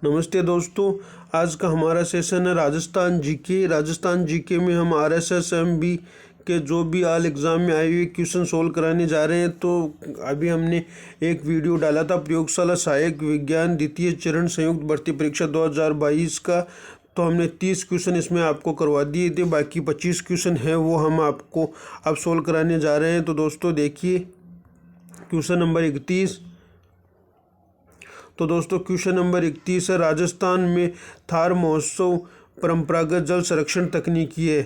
नमस्ते दोस्तों, आज का हमारा सेशन है राजस्थान जीके। राजस्थान जीके में हम RSS-MB के जो भी आल एग्ज़ाम में आए हुए क्वेश्चन सोल्व कराने जा रहे हैं। तो अभी हमने एक वीडियो डाला था प्रयोगशाला सहायक विज्ञान द्वितीय चरण संयुक्त भर्ती परीक्षा 2022 का। तो हमने 30 क्वेश्चन इसमें आपको करवा दिए थे, बाकी 25 क्वेश्चन हैं वो हम आपको अब सोल्व कराने जा रहे हैं। तो दोस्तों देखिए क्वेश्चन नंबर 31। तो दोस्तों क्वेश्चन नंबर 31 है, राजस्थान में थार महोत्सव परंपरागत जल संरक्षण तकनीकी है।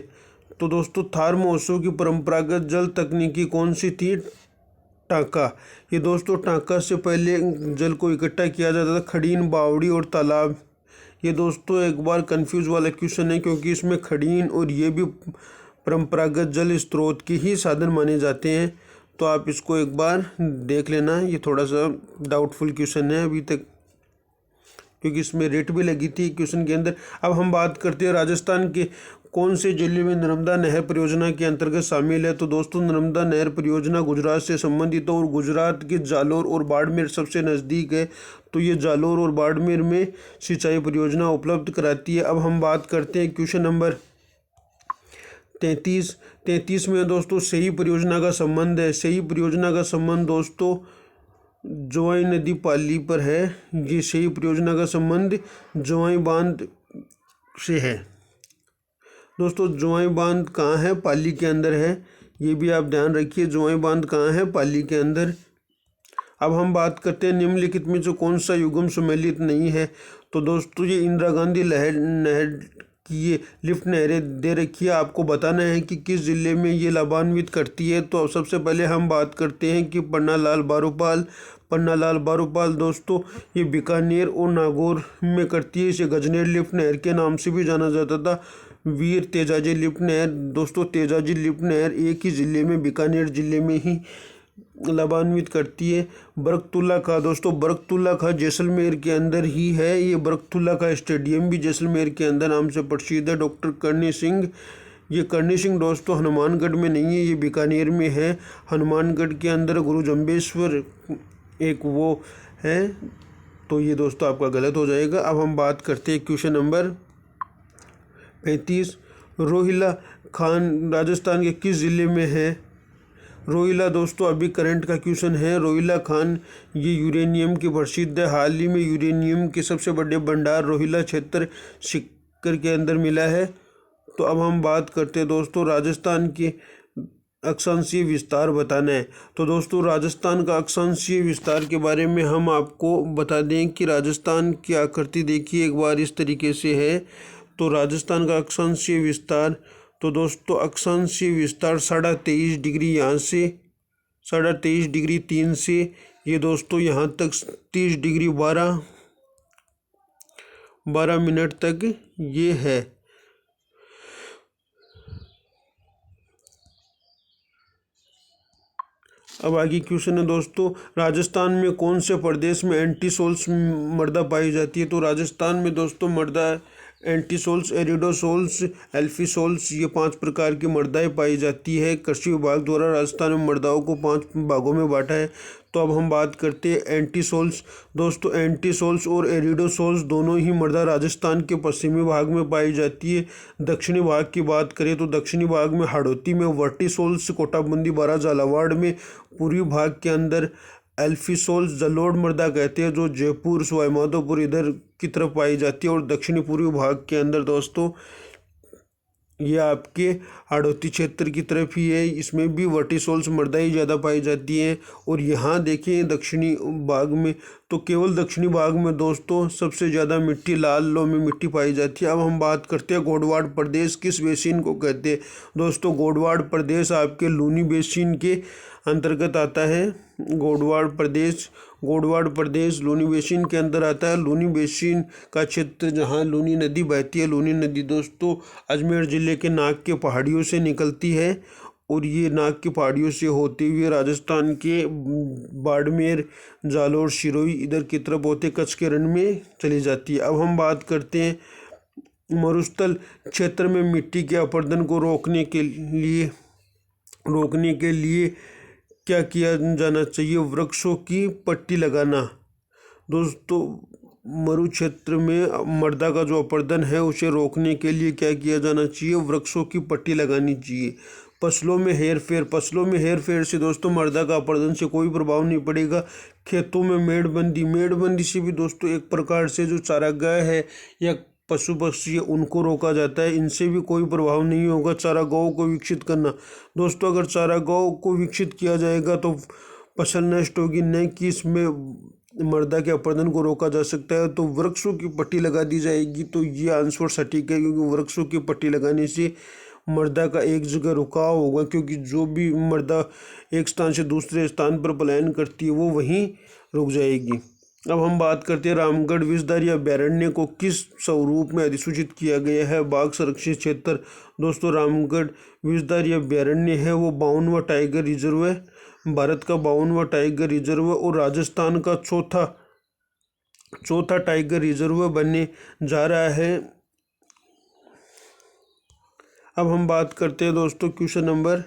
तो दोस्तों थार महोत्सव की परंपरागत जल तकनीकी कौन सी थी? टांका। ये दोस्तों टांका से पहले जल को इकट्ठा किया जाता था खड़ीन, बावड़ी और तालाब। ये दोस्तों एक बार कंफ्यूज वाला क्वेश्चन है, क्योंकि इसमें खड़ीन और ये भी परंपरागत जल स्रोत के ही साधन माने जाते हैं। तो आप इसको एक बार देख लेना, ये थोड़ा सा डाउटफुल क्वेश्चन है अभी तक, क्योंकि इसमें रेट भी लगी थी क्वेश्चन के अंदर। अब हम बात करते हैं राजस्थान के कौन से जिले में नर्मदा नहर परियोजना के अंतर्गत शामिल है। तो दोस्तों नर्मदा नहर परियोजना गुजरात से संबंधित है और गुजरात के जालोर और बाड़मेर सबसे नज़दीक है। तो ये जालोर और बाड़मेर में सिंचाई परियोजना उपलब्ध कराती है। अब हम बात करते हैं क्वेश्चन नंबर 33 में दोस्तों सही परियोजना का संबंध है। सही परियोजना का संबंध दोस्तों जोवाई नदी पाली पर है। ये सही परियोजना का संबंध जोवाई बांध से है। दोस्तों जोवाई बांध कहाँ है? पाली के अंदर है। ये भी आप ध्यान रखिए, जोवाई बांध कहाँ है? पाली के अंदर। अब हम बात करते हैं निम्नलिखित में जो कौन सा युग्म सम्मिलित नहीं है। तो दोस्तों ये इंदिरा गांधी नहर की ये लिफ्ट नहरें दे रखी है। आपको बताना है कि किस ज़िले में ये लाभान्वित करती है। तो सबसे पहले हम बात करते हैं कि पन्ना लाल बारूपाल दोस्तों ये बीकानेर और नागौर में करती है। इसे गजनेर लिफ्ट नहर के नाम से भी जाना जाता था। वीर तेजाजी लिफ्ट नहर दोस्तों, तेजाजी लिफ्ट नहर एक ही ज़िले में बीकानेर ज़िले में ही लाभान्वित करती है। बरकतुल्ला खां दोस्तों, बरकतुल्ला खां जैसलमेर के अंदर ही है। ये बरकतुल्ला खां स्टेडियम भी जैसलमेर के अंदर नाम से प्रसिद्ध है। डॉक्टर करणी सिंह, ये करणी सिंह दोस्तों हनुमानगढ़ में नहीं है, ये बीकानेर में है। हनुमानगढ़ के अंदर गुरु जम्बेश्वर एक वो है। तो ये दोस्तों आपका गलत हो जाएगा। अब हम बात करते हैं क्वेश्चन नंबर 35। रोहिला खान राजस्थान के किस ज़िले में है? रोहिला दोस्तों अभी करंट का क्वेश्चन है। रोहिला खान ये यूरेनियम की प्रसिद्ध है। हाल ही में यूरेनियम के सबसे बड़े भंडार रोहिला क्षेत्र सीकर के अंदर मिला है। तो अब हम बात करते हैं दोस्तों राजस्थान के अक्षांशीय विस्तार बताना है। तो दोस्तों राजस्थान का अक्षांशीय विस्तार के बारे में हम आपको बता दें कि राजस्थान की आकृति देखिए एक बार इस तरीके से है। तो राजस्थान का अक्षांशीय विस्तार, तो दोस्तों अक्षांशीय विस्तार 23.5 डिग्री यहाँ से 23.5 डिग्री 3 से ये दोस्तों यहाँ तक 30 डिग्री 12 मिनट तक ये है। अब आगे क्वेश्चन है दोस्तों, राजस्थान में कौन से प्रदेश में एंटीसोल्स मृदा पाई जाती है? तो राजस्थान में दोस्तों मृदा एंटीसोल्स, एरिडोसोल्स, एल्फीसोल्स ये 5 प्रकार की मृदाएं पाई जाती है। कृषि विभाग द्वारा राजस्थान में मृदाओं को 5 भागों में बांटा है। तो अब हम बात करते हैं एंटीसोल्स दोस्तों। एंटीसोल्स और एरिडोसोल्स दोनों ही मृदा राजस्थान के पश्चिमी भाग में पाई जाती है। दक्षिणी भाग की बात करें तो दक्षिणी भाग में हाड़ौती में वर्टिसोल्स, कोटाबंदी, बारा, झालावाड़ में। पूर्वी भाग के अंदर एल्फीसोल्स जलोढ़ मृदा कहते हैं, जो जयपुर, सवाई माधोपुर इधर की तरफ पाई जाती है। और दक्षिणी पूर्वी भाग के अंदर दोस्तों ये आपके हाड़ौती क्षेत्र की तरफ ही है, इसमें भी वर्टिसोल्स मृदा ही ज़्यादा पाई जाती है। और यहाँ देखें दक्षिणी भाग में, तो केवल दक्षिणी भाग में दोस्तों सबसे ज़्यादा मिट्टी लाल लोमी मिट्टी पाई जाती है। अब हम बात करते हैं गोडवाड़ प्रदेश किस बेसिन को कहते हैं? दोस्तों गोडवाड़ प्रदेश आपके लूनी बेसिन के अंतर्गत आता है। गोडवाड़ प्रदेश लूनी बेसिन के अंदर आता है। लूनी बेसिन का क्षेत्र जहाँ लूनी नदी बहती है। लूनी नदी दोस्तों अजमेर ज़िले के नाग के पहाड़ियों से निकलती है और ये नाग की पहाड़ियों से होते हुए राजस्थान के बाड़मेर, जालोर, सिरोही इधर की तरफ होते कच्छ के रण में चली जाती है। अब हम बात करते हैं मरुस्थल क्षेत्र में मिट्टी के अपरदन को रोकने के लिए क्या किया जाना चाहिए? वृक्षों की पट्टी लगाना। दोस्तों मरु क्षेत्र में मृदा का जो अपरदन है उसे रोकने के लिए क्या किया जाना चाहिए? वृक्षों की पट्टी लगानी चाहिए। फसलों में हेरफेर से दोस्तों मृदा का अपरदन से कोई प्रभाव नहीं पड़ेगा। खेतों में मेड़बंदी से भी दोस्तों एक प्रकार से जो चारागाह है या पशु पक्षी है उनको रोका जाता है, इनसे भी कोई प्रभाव नहीं होगा। चारागाहों को विकसित करना दोस्तों, अगर चारागाहों को विकसित किया जाएगा तो फसल नष्ट होगी, नहीं कि इसमें मृदा के अपरदन को रोका जा सकता है। तो वृक्षों की पट्टी लगा दी जाएगी, तो ये आंसर सटीक है, क्योंकि वृक्षों की पट्टी लगाने से मृदा का एक जगह रुकाव होगा, क्योंकि जो भी मृदा एक स्थान से दूसरे स्थान पर पलायन करती है वो वहीं रुक जाएगी। अब हम बात करते हैं रामगढ़ विषधारी अभयारण्य को किस स्वरूप में अधिसूचित किया गया है? बाघ संरक्षित क्षेत्र। दोस्तों रामगढ़ विषधारी अभयारण्य है वो 52वां टाइगर रिजर्व है, भारत का 52वां टाइगर रिजर्व और राजस्थान का चौथा टाइगर रिजर्व बनने जा रहा है। अब हम बात करते हैं दोस्तों क्वेश्चन नंबर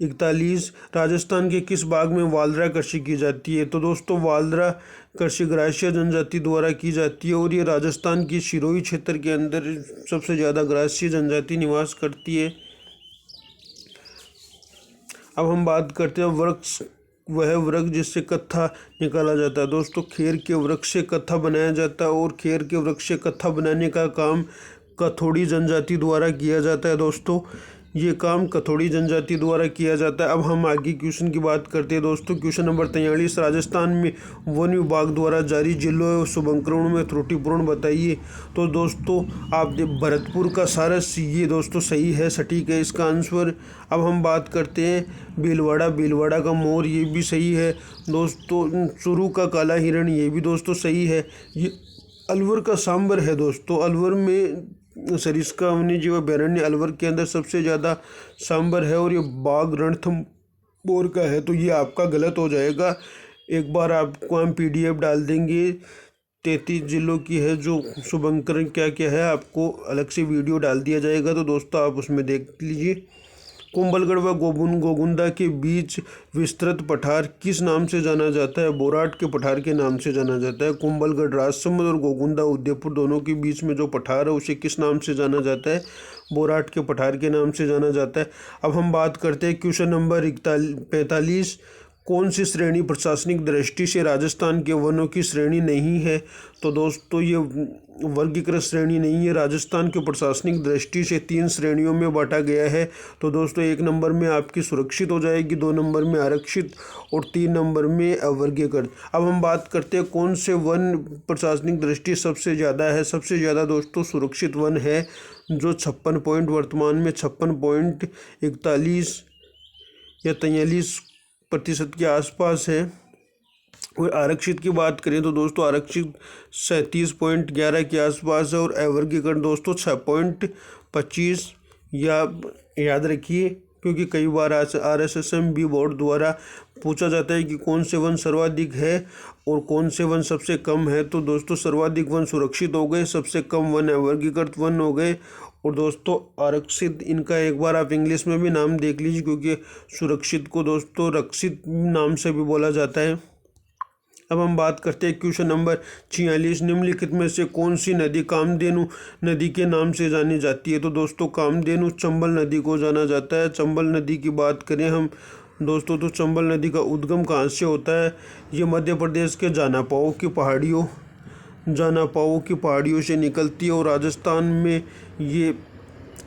41, राजस्थान के किस भाग में वालरा कृषि की जाती है? तो दोस्तों वालरा कृषि ग्रासीय जनजाति द्वारा की जाती है और ये राजस्थान की सिरोही क्षेत्र के अंदर सबसे ज़्यादा ग्रासीय जनजाति निवास करती है। अब हम बात करते हैं वृक्ष, वह वृक्ष जिससे कत्था निकाला जाता है। दोस्तों खेर के वृक्ष से कत्था बनाया जाता है और खेर के वृक्ष से कत्था बनाने का काम कथोड़ी जनजाति द्वारा किया जाता है। दोस्तों ये काम कथोड़ी जनजाति द्वारा किया जाता है। अब हम आगे क्वेश्चन की बात करते हैं दोस्तों। क्वेश्चन नंबर 43, राजस्थान में वन विभाग द्वारा जारी जिलों और शुभंकरणों में त्रुटिपूर्ण बताइए। तो दोस्तों आप भरतपुर का सारस, ये दोस्तों सही है, सटीक है इसका आंसर। अब हम बात करते हैं भीलवाड़ा का मोर, ये भी सही है दोस्तों। चूरू का काला हिरण, ये भी दोस्तों सही है। ये अलवर का सांबर है दोस्तों। अलवर में सरिस्का वन्यजीव अभयारण्य अलवर के अंदर सबसे ज़्यादा सांबर है और ये बाघ रणथंभौर का है, तो ये आपका गलत हो जाएगा। एक बार आपको हम PDF डाल देंगे, 33 जिलों की है जो शुभंकरण क्या क्या है, आपको अलग से वीडियो डाल दिया जाएगा, तो दोस्तों आप उसमें देख लीजिए। कुंभलगढ़ व गोगुंदा के बीच विस्तृत पठार किस नाम से जाना जाता है? बोराट के पठार के नाम से जाना जाता है। कुंभलगढ़ राजसमंद और गोगुंदा उदयपुर दोनों के बीच में जो पठार है उसे किस नाम से जाना जाता है? बोराट के पठार के नाम से जाना जाता है। अब हम बात करते हैं क्वेश्चन नंबर 45, कौन सी श्रेणी प्रशासनिक दृष्टि से राजस्थान के वनों की श्रेणी नहीं है? तो दोस्तों ये वर्गीकृत श्रेणी नहीं है, राजस्थान के प्रशासनिक दृष्टि से 3 श्रेणियों में बांटा गया है। तो दोस्तों 1 नंबर में आपकी सुरक्षित हो जाएगी, 2 नंबर में आरक्षित और 3 नंबर में अवर्गीकृत। अब हम बात करते हैं कौन से वन प्रशासनिक दृष्टि सबसे ज़्यादा है? सबसे ज़्यादा दोस्तों सुरक्षित वन है, जो 56 पॉइंट वर्तमान में 56.41 या 43% के आसपास है। और आरक्षित की बात करें तो दोस्तों आरक्षित 37.11 के आसपास है और अवर्गीकृत दोस्तों 6.25। या याद रखिए, क्योंकि कई बार RSSMB बोर्ड द्वारा पूछा जाता है कि कौन से वन सर्वाधिक है और कौन से वन सबसे कम है। तो दोस्तों सर्वाधिक वन सुरक्षित हो गए, सबसे कम वन अवर्गीकृत वन हो गए। और दोस्तों आरक्षित, इनका एक बार आप इंग्लिश में भी नाम देख लीजिए, क्योंकि सुरक्षित को दोस्तों रक्षित नाम से भी बोला जाता है। अब हम बात करते हैं क्वेश्चन नंबर 46, निम्नलिखित में से कौन सी नदी कामधेनु नदी के नाम से जानी जाती है? तो दोस्तों कामधेनु चंबल नदी को जाना जाता है। चंबल नदी की बात करें हम दोस्तों तो चंबल नदी का उद्गम कहाँ से होता है? ये मध्य प्रदेश के जानापाओ की पहाड़ियों से निकलती है और राजस्थान में ये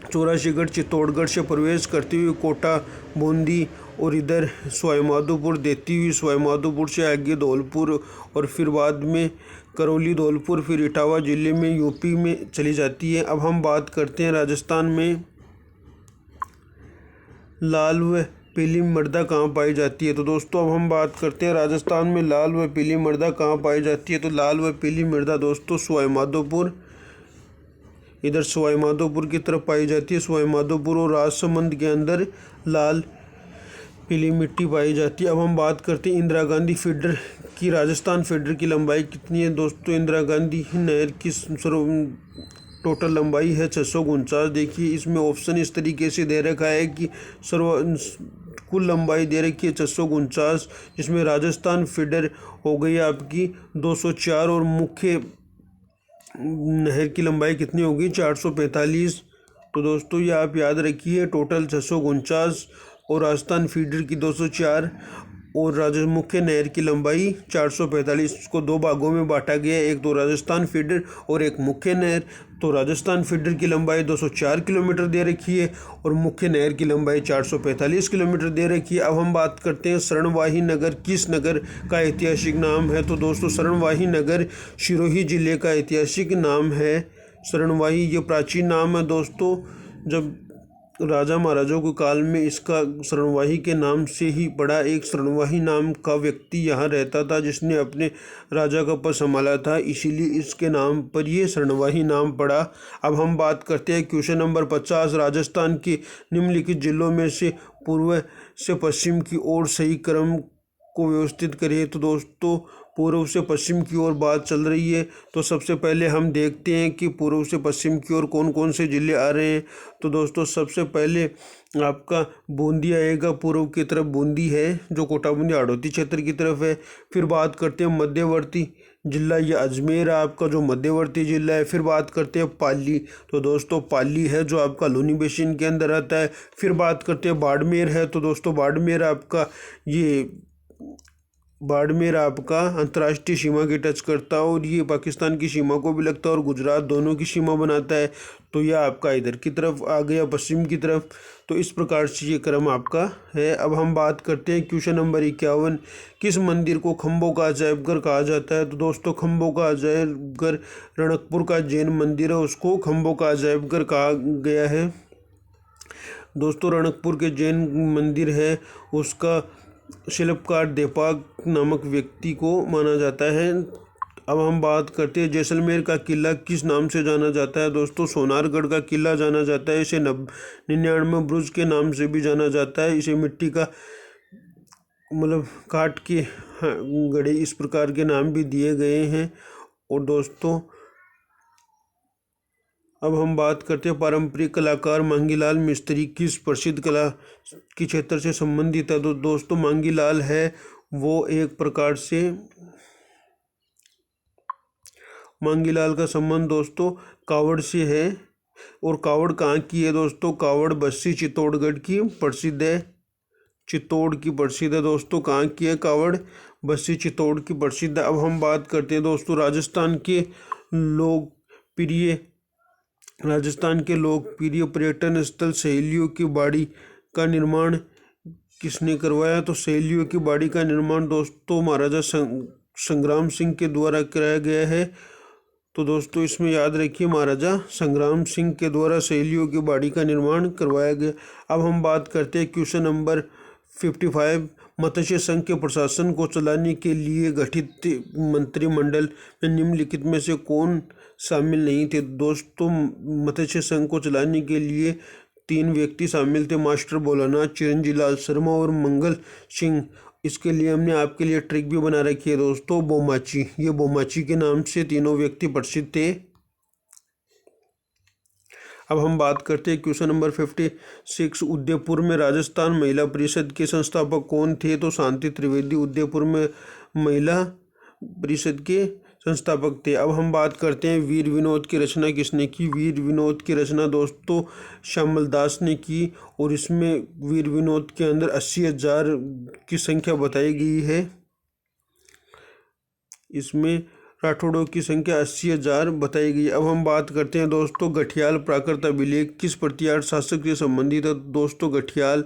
84गढ़ चित्तौड़गढ़ से प्रवेश करती हुई कोटा, बूंदी और इधर सवाईमाधोपुर देती हुई सवाईमाधोपुर से आगे धौलपुर और फिर बाद में करौली, धौलपुर, फिर इटावा जिले में यूपी में चली जाती है। अब हम बात करते हैं राजस्थान में लाल व पीली मृदा कहाँ पाई जाती है? तो दोस्तों अब हम बात करते हैं राजस्थान में लाल व पीली मृदा कहाँ पाई जाती है? तो लाल व पीली मृदा दोस्तों सवाईमाधोपुर, इधर सवाईमाधोपुर की तरफ पाई जाती है। सवाईमाधोपुर और राजसमंद के अंदर लाल पीली मिट्टी पाई जाती है। अब हम बात करते हैं इंदिरा गांधी फीडर की। राजस्थान फीडर की लंबाई कितनी है? दोस्तों इंदिरा गांधी नहर की टोटल लंबाई है 649। देखिए इसमें ऑप्शन इस तरीके से दे रखा है कि कुल लंबाई दे रखी है 649, जिसमें राजस्थान फीडर हो गई आपकी 204 और मुख्य नहर की लंबाई कितनी होगी 445। तो दोस्तों ये आप याद रखिए, टोटल 649 और राजस्थान फीडर की 204 और मुख्य नहर की लंबाई 445 को दो भागों में बांटा गया है, एक तो राजस्थान फीडर और एक मुख्य नहर। तो राजस्थान फीडर की लंबाई 204 किलोमीटर दे रखी है और मुख्य नहर की लंबाई 445 किलोमीटर दे रखी है। अब हम बात करते हैं स्वर्णवाही नगर किस नगर का ऐतिहासिक नाम है। तो दोस्तों स्वर्णवाही नगर सिरोही जिले का ऐतिहासिक नाम है। स्वर्णवाही ये प्राचीन नाम है दोस्तों, जब राजा महाराजाओं के काल में इसका स्वर्णवाही के नाम से ही पड़ा। एक स्वर्णवाही नाम का व्यक्ति यहाँ रहता था जिसने अपने राजा का पद संभाला था, इसीलिए इसके नाम पर ये स्वर्णवाही नाम पड़ा। अब हम बात करते हैं क्वेश्चन नंबर 50। राजस्थान के निम्नलिखित जिलों में से पूर्व से पश्चिम की ओर सही क्रम को व्यवस्थित करें। तो दोस्तों पूर्व से पश्चिम की ओर बात चल रही है, तो सबसे पहले हम देखते हैं कि पूर्व से पश्चिम की ओर कौन कौन से ज़िले आ रहे हैं। तो दोस्तों सबसे पहले आपका बूंदी आएगा, पूर्व की तरफ बूंदी है जो कोटा बूंदी हाड़ौती क्षेत्र की तरफ है। फिर बात करते हैं मध्यवर्ती जिला, ये अजमेर है आपका जो मध्यवर्ती जिला है। फिर बात करते हैं पाली, तो दोस्तों पाली है जो आपका लूनी बेसिन के अंदर आता है। फिर बात करते हैं बाड़मेर है, तो दोस्तों बाड़मेर आपका अंतर्राष्ट्रीय सीमा की टच करता है और ये पाकिस्तान की सीमा को भी लगता है और गुजरात दोनों की सीमा बनाता है। तो यह आपका इधर की तरफ आ गया पश्चिम की तरफ। तो इस प्रकार से ये क्रम आपका है। अब हम बात करते हैं क्वेश्चन नंबर 51। किस मंदिर को खम्भों का अजायबघर कहा जाता है। तो दोस्तों खम्भों का अजायबघर रणकपुर का जैन मंदिर है, उसको खम्भों का अजायबघर कहा गया है। दोस्तों रणकपुर के जैन मंदिर है, उसका शिल्पकार देपाक नामक व्यक्ति को माना जाता है। अब हम बात करते हैं जैसलमेर का किला किस नाम से जाना जाता है। दोस्तों सोनारगढ़ का किला जाना जाता है। इसे 99 बुर्ज के नाम से भी जाना जाता है। इसे मिट्टी का काट के गढ़े इस प्रकार के नाम भी दिए गए हैं। और दोस्तों अब हम बात करते हैं पारंपरिक कलाकार मांगीलाल मिस्त्री किस प्रसिद्ध कला के क्षेत्र से संबंधित है। तो दोस्तों मांगीलाल है वो एक प्रकार से मांगीलाल का संबंध दोस्तों कावड़ से है। और कावड़ कहाँ की है दोस्तों, कावड़ बस्सी चित्तौड़गढ़ की प्रसिद्ध है, चित्तौड़ की प्रसिद्ध है दोस्तों। कहाँ की है कावड़, बस्सी चित्तौड़ की प्रसिद्ध है। अब हम बात करते हैं दोस्तों राजस्थान के लोकप्रिय पर्यटन स्थल सहेलियों की बाड़ी का निर्माण किसने करवाया। तो सहेलियों की बाड़ी का निर्माण दोस्तों महाराजा संग्राम सिंह के द्वारा कराया गया है। तो दोस्तों इसमें याद रखिए महाराजा संग्राम सिंह के द्वारा सहेलियों की बाड़ी का निर्माण करवाया गया। अब हम बात करते हैं क्वेश्चन नंबर 55। मत्स्य संघ के प्रशासन को चलाने के लिए गठित मंत्रिमंडल में निम्नलिखित में से कौन शामिल नहीं थे। दोस्तों मत्स्य संघ को चलाने के लिए 3 व्यक्ति शामिल थे, मास्टर भोलानाथ, चिरंजी लाल शर्मा और मंगल सिंह। इसके लिए हमने आपके लिए ट्रिक भी बना रखी है दोस्तों, बोमाची। ये बोमाची के नाम से तीनों व्यक्ति प्रसिद्ध थे। अब हम बात करते हैं क्वेश्चन नंबर 56। उदयपुर में राजस्थान महिला परिषद के संस्थापक कौन थे। तो शांति त्रिवेदी उदयपुर में महिला परिषद के संस्थापक थे। अब हम बात करते हैं वीर विनोद की रचना किसने की। वीर विनोद की रचना दोस्तों श्यामल दास ने की और इसमें वीर विनोद के अंदर 80,000 की संख्या बताई गई है। इसमें राठौड़ों की संख्या 80,000 बताई गई। अब हम बात करते हैं दोस्तों गठियाल प्राकृत अभिलेख किस प्रतिहार शासक से संबंधित है। दोस्तों गठियाल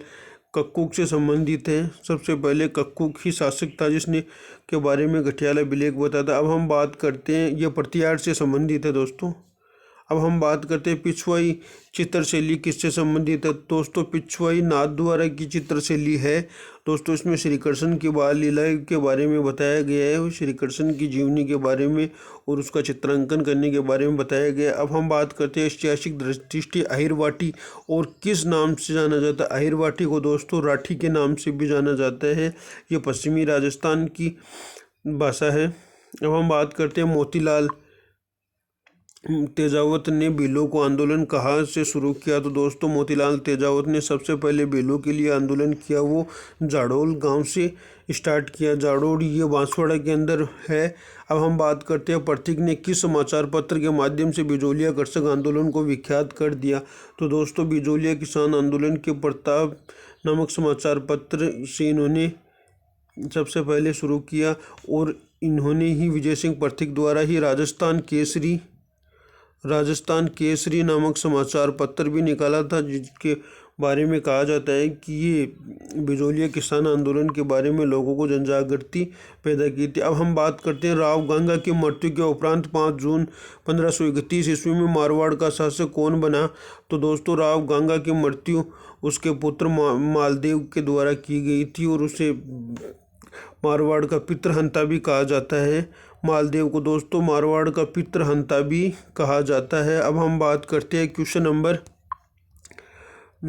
कक्कुक से संबंधित है। सबसे पहले कक्कुक ही शासक था जिसने के बारे में गठियाल अभिलेख बताया था। अब हम बात करते हैं यह प्रतिहार से संबंधित है दोस्तों। अब हम बात करते हैं पिछवाई चित्रशैली किससे संबंधित है। दोस्तों पिछवाई नाथद्वारा की चित्रशैली है दोस्तों। इसमें श्री कृष्ण की बाल लीला के बारे में बताया गया है, श्री कृष्ण की जीवनी के बारे में और उसका चित्रांकन करने के बारे में बताया गया। अब हम बात करते हैं ऐतिहासिक दृष्टि अहिरवाटी और किस नाम से जाना जाता है। अहिरवाटी को दोस्तों राठी के नाम से भी जाना जाता है, ये पश्चिमी राजस्थान की भाषा है। अब हम बात करते हैं मोतीलाल तेजावत ने भीलों को आंदोलन कहाँ से शुरू किया? तो दोस्तों मोतीलाल तेजावत ने सबसे पहले भीलों के लिए आंदोलन किया वो जाडौल गांव से स्टार्ट किया। जाडौल ये बांसवाड़ा के अंदर है। अब हम बात करते हैं प्रतीक ने किस समाचार पत्र के माध्यम से बिजोलिया कर्षक आंदोलन को विख्यात कर दिया? तो दोस्तों बिजोलिया किसान आंदोलन के प्रताप नामक समाचार पत्र से इन्होंने सबसे पहले शुरू किया और इन्होंने ही विजय सिंह प्रतीक द्वारा ही राजस्थान केसरी नामक समाचार पत्र भी निकाला था, जिसके बारे में कहा जाता है कि ये बिजोलिया किसान आंदोलन के बारे में लोगों को जनजागृति पैदा की थी। अब हम बात करते हैं राव गंगा की मृत्यु के उपरांत 5 जून 1531 ईस्वी में मारवाड़ का शासक कौन बना? तो दोस्तों राव गंगा की मृत्यु उसके पुत्र मालदेव के द्वारा की गई थी और उसे मारवाड़ का पितृहंता भी कहा जाता है। मालदेव को दोस्तों मारवाड़ का पितृहंता भी कहा जाता है। अब हम बात करते हैं क्वेश्चन नंबर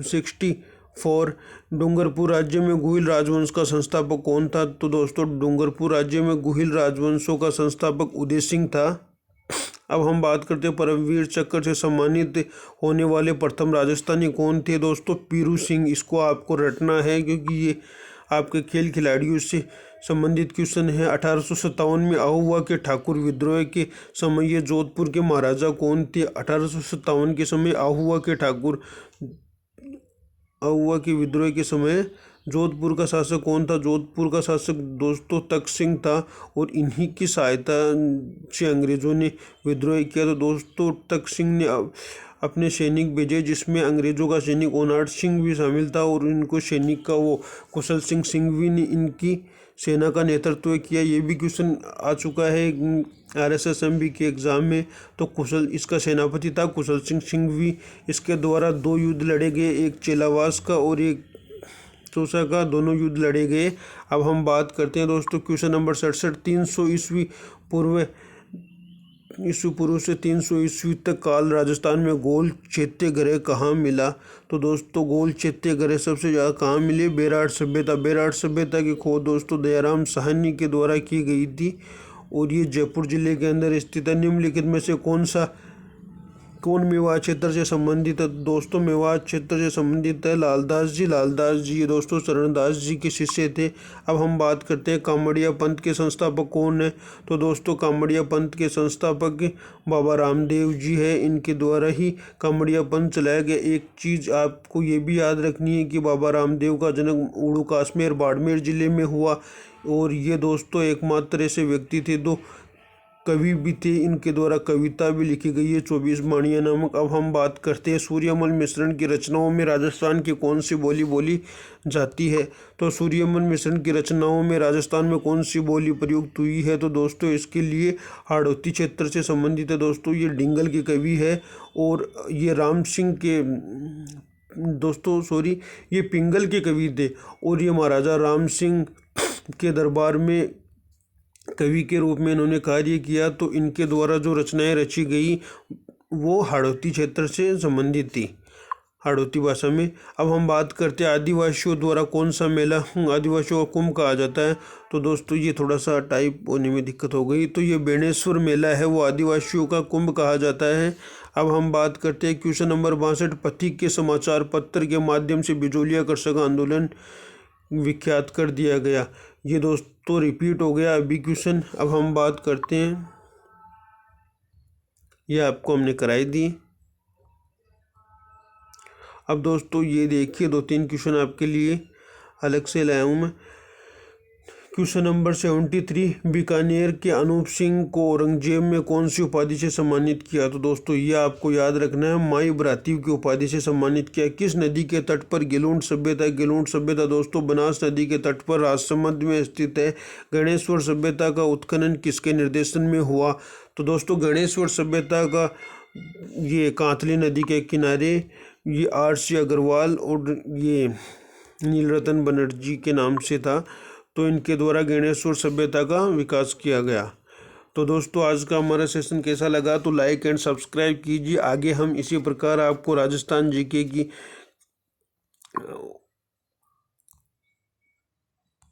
64। डूंगरपुर राज्य में गुहिल राजवंश का संस्थापक कौन था? तो दोस्तों डूंगरपुर राज्य में गुहिल राजवंशों का संस्थापक उदय सिंह था। अब हम बात करते हैं परमवीर चक्र से सम्मानित होने वाले प्रथम राजस्थानी कौन थे? दोस्तों पीरू सिंह। इसको आपको रटना है क्योंकि ये आपके खेल खिलाड़ियों से संबंधित क्वेश्चन है। 1857 में आहुआ के ठाकुर विद्रोह के समय ये जोधपुर के महाराजा कौन थे? 1857 के समय आहुआ के विद्रोह के समय जोधपुर का शासक कौन था? जोधपुर का शासक दोस्तों तख्त सिंह था और इन्हीं की सहायता से अंग्रेजों ने विद्रोह किया। तो दोस्तों तख्त सिंह ने अपने सैनिक भेजे, जिसमें अंग्रेजों का सैनिक ओनाड सिंह भी शामिल था और इनको सैनिक का वो कुशल सिंह भी ने इनकी सेना का नेतृत्व किया। ये भी क्वेश्चन आ चुका है RSSMB के एग्ज़ाम में। तो कुशल इसका सेनापति था कुशल सिंह भी। इसके द्वारा 2 युद्ध लड़े गए, एक चेलावास का और एक चौसा का, दोनों युद्ध लड़े गए। अब हम बात करते हैं दोस्तों क्वेश्चन नंबर 67। 300 ईस्वी पूर्व से 300 ईस्वी तक काल राजस्थान में गोल चैत्य कहाँ मिला? तो दोस्तों गोल चैत्य सबसे ज़्यादा कहाँ मिले? बेराट सभ्यता की खोज दोस्तों दयाराम साहनी के द्वारा की गई थी और ये जयपुर जिले के अंदर स्थित है। निम्नलिखित में से कौन मेवाड़ क्षेत्र से संबंधित है? दोस्तों मेवाड़ क्षेत्र से संबंधित है लालदास जी ये दोस्तों चरणदास जी के शिष्य थे। अब हम बात करते हैं कामड़िया पंथ के संस्थापक कौन है? तो दोस्तों कामड़िया पंथ के संस्थापक बाबा रामदेव जी है। इनके द्वारा ही कामड़िया पंथ चलाया गया। एक चीज़ आपको ये भी याद रखनी है कि बाबा रामदेव का जन्म उड़ू काश्मीर बाड़मेर जिले में हुआ और ये दोस्तों एकमात्र ऐसे व्यक्ति थे दो कवि भी थे, इनके द्वारा कविता भी लिखी गई है 24 बाणियाँ नामक। अब हम बात करते हैं सूर्यमल मिश्रण की रचनाओं में राजस्थान की कौन सी बोली बोली जाती है? तो सूर्यमल मिश्रण की रचनाओं में राजस्थान में कौन सी बोली प्रयुक्त हुई है? तो दोस्तों इसके लिए हाड़ौती क्षेत्र से संबंधित है। दोस्तों ये डिंगल के कवि है और ये राम सिंह के ये पिंगल के कवि थे और ये महाराजा राम सिंह के दरबार में कवि के रूप में इन्होंने कार्य किया। तो इनके द्वारा जो रचनाएं रची गई वो हाड़ौती क्षेत्र से संबंधित थी, हाड़ौती भाषा में। अब हम बात करते हैं आदिवासियों द्वारा कौन सा मेला आदिवासियों का कुंभ कहा जाता है? तो दोस्तों ये थोड़ा सा टाइप होने में दिक्कत हो गई। तो ये बेणेश्वर मेला है वो आदिवासियों का कुंभ कहा जाता है। अब हम बात करते हैं क्वेश्चन नंबर 62। प्रतीक के समाचार पत्र के माध्यम से बिजोलिया कर्षक आंदोलन विख्यात कर दिया गया। ये दोस्तों रिपीट हो गया अभी क्वेश्चन। अब हम बात करते हैं, ये आपको हमने कराई दी। अब दोस्तों ये देखिए 2-3 क्वेश्चन आपके लिए अलग से लाया हूँ मैं। Question number 73। बीकानेर के अनूप सिंह को औरंगजेब में कौन सी उपाधि से सम्मानित किया? तो दोस्तों ये आपको याद रखना है, माई भ्रातृ की उपाधि से सम्मानित किया। किस नदी के तट पर गेलूंड सभ्यता दोस्तों बनास नदी के तट पर राजसमंद में स्थित है। गणेश्वर सभ्यता का उत्खनन किसके निर्देशन में हुआ? तो दोस्तों गणेश्वर सभ्यता का ये कांतली नदी के किनारे ये RC अग्रवाल और ये नीलरतन बनर्जी के नाम से था। तो इनके द्वारा गणेश्वर सभ्यता का विकास किया गया। तो दोस्तों आज का हमारा सेशन कैसा लगा? तो लाइक एंड सब्सक्राइब कीजिए। आगे हम इसी प्रकार आपको राजस्थान GK की